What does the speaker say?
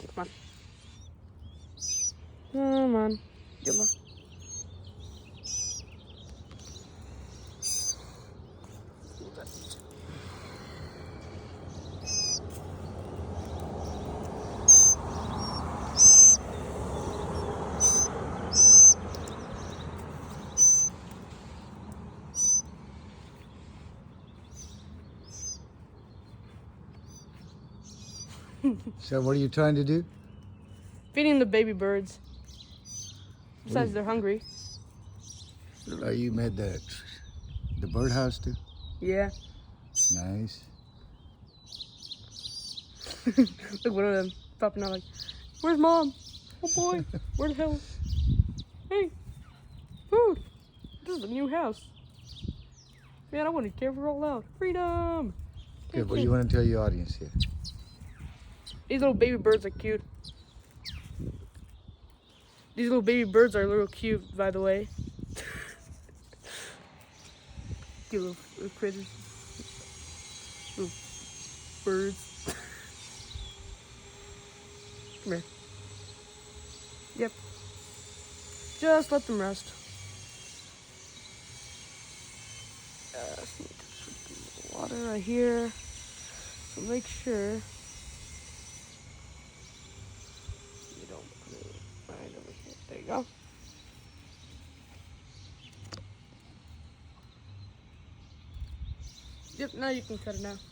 Come on. Come on. Good luck. So what are you trying to do? Feeding the baby birds. Besides, What they're hungry. you made the birdhouse too? Yeah. Nice. Look, one of them popping out like, "Where's mom? Oh boy, where the hell? Hey, food. This is a new house. Man, I want to care for all out. Freedom." Okay, what do you want to tell your audience here? These little baby birds are cute. These little baby birds are a little cute, by the way. Cute little critters. Little birds. Come here. Yep. Just let them rest. Just need to put the water right here. So make sure you don't put it right over here. There you go. Yep, now you can cut it now.